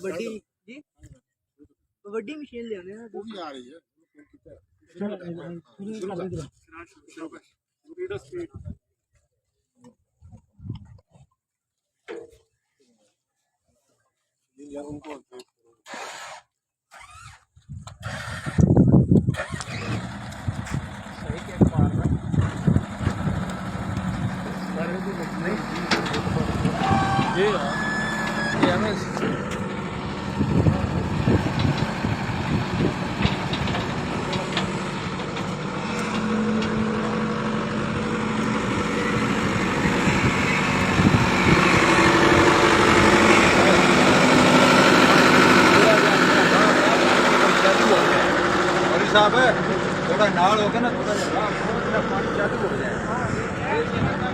ਵੱਡੀ ਜੀ ਵੱਡੀ ਮਸ਼ੀਨ ਲਿਆਉਂਦੇ ਆ ਉਹ ਵੀ ਆ ਰਹੀ ਹੈ उनको सही के मारना ये हमें साहब थोड़ा नाल हो गया ना थोड़ा पानी चालू हो जाए